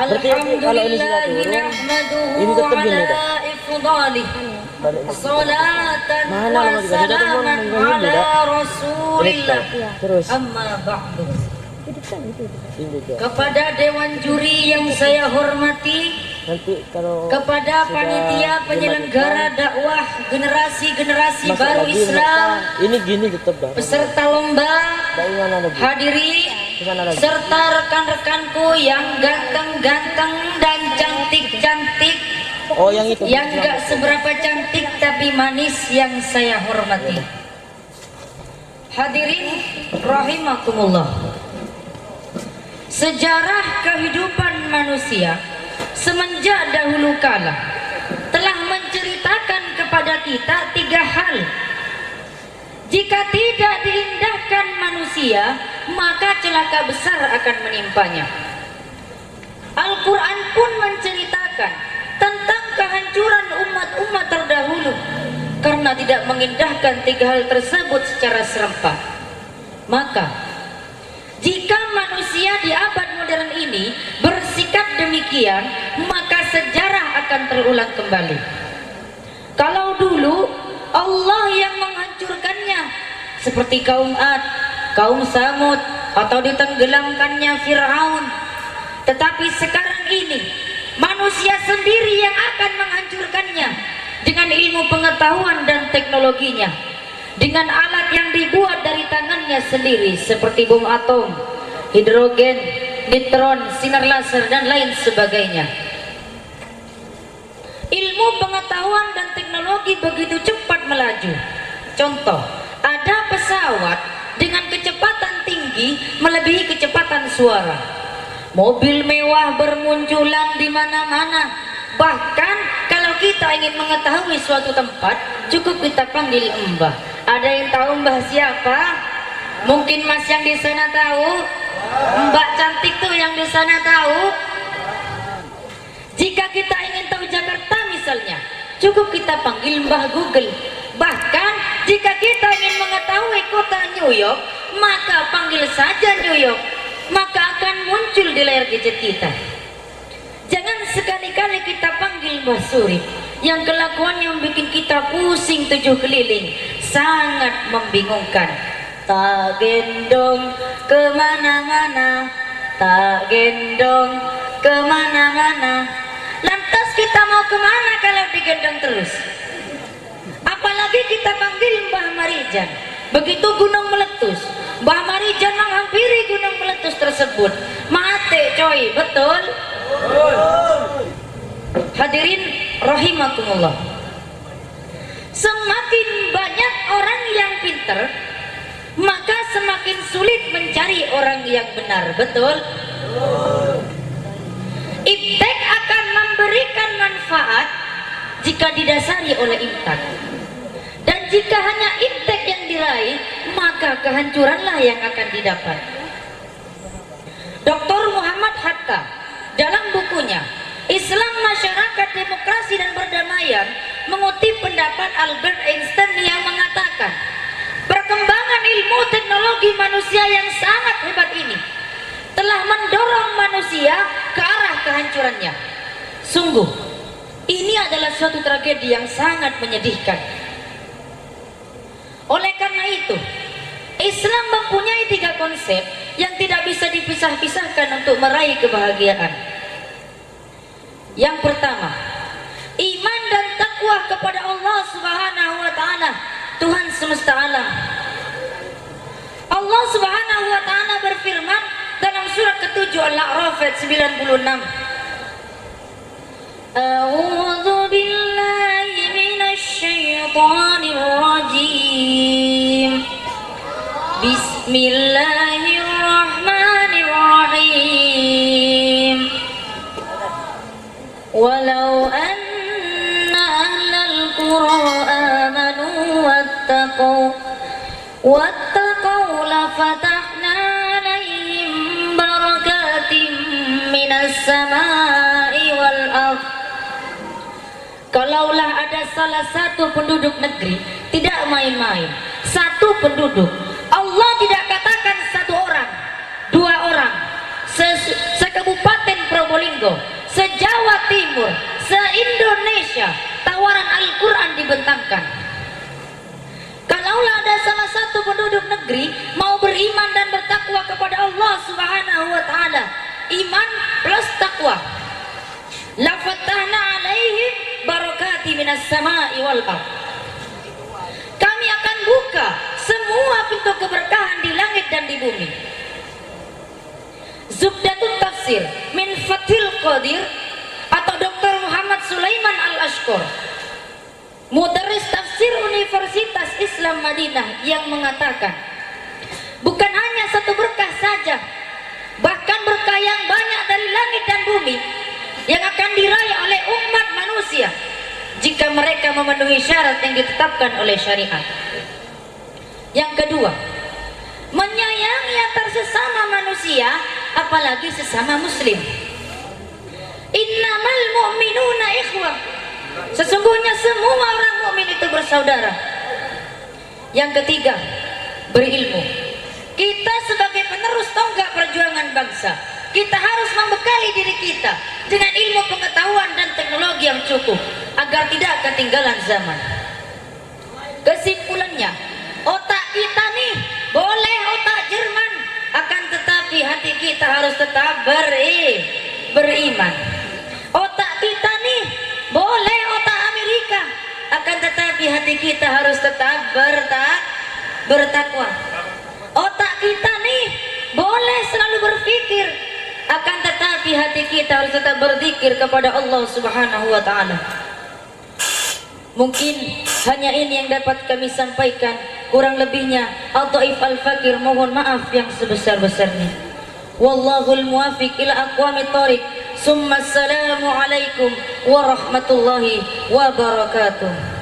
Alhamdulillahi nahmaduhu ala ifdalih salatan wa salaman ala rasulillah. Amma ba'du. Kepada dewan juri yang saya hormati, kepada panitia penyelenggara dakwah generasi baru Islam, peserta lomba, hadirin serta rekan-rekanku yang ganteng-ganteng dan cantik-cantik, yang gak seberapa cantik tapi manis yang saya hormati. Hadirin rahimakumullah. Sejarah kehidupan manusia semenjak dahulu kala telah menceritakan kepada kita tiga hal. Jika tidak diindahkan manusia, maka celaka besar akan menimpanya. Al-Quran pun menceritakan tentang kehancuran umat-umat terdahulu karena tidak mengindahkan tiga hal tersebut secara serempak. Maka jika manusia di abad modern ini bersikap demikian, maka sejarah akan terulang kembali. Kalau dulu Allah yang menghancurkannya, seperti kaum Ad, kaum Samud, atau ditenggelamkannya Fir'aun. Tetapi sekarang ini manusia sendiri yang akan menghancurkannya dengan ilmu pengetahuan dan teknologinya, dengan alat yang dibuat dari tangannya sendiri seperti bom atom, hidrogen, neutron, sinar laser, dan lain sebagainya. Ilmu pengetahuan dan teknologi begitu cepat melaju. Contoh, ada pesawat dengan kecepatan tinggi melebihi kecepatan suara. Mobil mewah bermunculan di mana-mana. Bahkan kalau kita ingin mengetahui suatu tempat, cukup kita panggil mbah. Ada yang tahu mbah siapa? Mungkin mas yang di sana tahu. Mbak cantik tuh yang di sana tahu. Jika kita ingin tahu Jakarta misalnya, cukup kita panggil mbah Google. Bahkan jika kita ingin mengetahui kota New York, maka panggil saja New York, maka akan muncul di layar gadget kita. Jangan sekali-kali kita panggil Mbah Surip yang kelakuannya membuat kita pusing tujuh keliling, sangat membingungkan. Tak gendong kemana-mana, tak gendong kemana-mana. Lantas kita mau kemana kalau digendong terus? Apalagi kita panggil Mbah Marijan. Begitu gunung meletus, Mbah Marijan menghampiri gunung meletus tersebut. Mate coy, betul? Hadirin rahimakumullah. Semakin banyak orang yang pintar, maka semakin sulit mencari orang yang benar, betul? Iptek akan memberikan manfaat jika didasari oleh imtak. Dan jika hanya iptek yang diraih, maka kehancuranlah yang akan didapat. Dr. Muhammad Hatta dalam bukunya Islam, Masyarakat, Demokrasi, dan Perdamaian mengutip pendapat Albert Einstein yang mengatakan perkembangan ilmu teknologi manusia yang sangat hebat ini telah mendorong manusia ke arah kehancurannya. Sungguh, ini adalah suatu tragedi yang sangat menyedihkan. Oleh karena itu, Islam mempunyai tiga konsep yang tidak bisa dipisah-pisahkan untuk meraih kebahagiaan. Yang pertama, iman dan takwa kepada Allah Subhanahu wa Ta'ala, Tuhan semesta alam. Allah Subhanahu wa Ta'ala berfirman dalam surat ke-7 Al-A'raf ayat 96. A'udzu billahi minasy syaithanir rajim. Bismillahirrahmanirrahim. Walau anna ahlal qura amanu wattaqau lafatahna alaihim barakatim minas samai wal ardh. Kalaulah ada salah satu penduduk negeri, tidak main-main, satu penduduk, Allah tidak katakan satu orang, dua orang, sekabupaten Probolinggo Probolinggo, se-Jawa Timur, se-Indonesia, tawaran Al-Quran dibentangkan. Kalaulah ada salah satu penduduk negeri mau beriman dan bertakwa kepada Allah Subhanahu wa taala, iman plus takwa, la fatahna alaihim barakati minas sama'i wal ardh. Kami akan buka semua pintu keberkahan di langit dan di bumi. Zubdatut Tafsir min Fathil Qadir atau Dr. Muhammad Sulaiman Al-Ashqar, Mudarris Tafsir Universitas Islam Madinah, yang mengatakan bukan hanya satu berkah saja, bahkan berkah yang banyak dari langit dan bumi yang akan diraih oleh umat manusia jika mereka memenuhi syarat yang ditetapkan oleh syariat. Yang kedua, menyayangi antar sesama manusia, apalagi sesama muslim. Innamal mu'minuna ikhwah, sesungguhnya semua orang mukmin itu bersaudara. Yang ketiga, berilmu. Kita sebagai penerus tonggak perjuangan bangsa, kita harus membekali diri kita dengan ilmu pengetahuan dan teknologi yang cukup agar tidak ketinggalan zaman. Kesimpulannya, otak kita nih boleh otak Jerman, akan tetapi hati kita harus tetap beriman. Otak kita nih boleh otak Amerika, akan tetapi hati kita harus tetap bertakwa. Otak kita nih boleh selalu berpikir, akan tetapi hati kita harus tetap berzikir kepada Allah Subhanahu wa taala. Mungkin hanya ini yang dapat kami sampaikan, kurang lebihnya Al-Dhaif Al-Fakir mohon maaf yang sebesar-besarnya. Wallahul muwafiq ila aqwamit thoriq. Summa assalamu alaikum warahmatullahi wabarakatuh.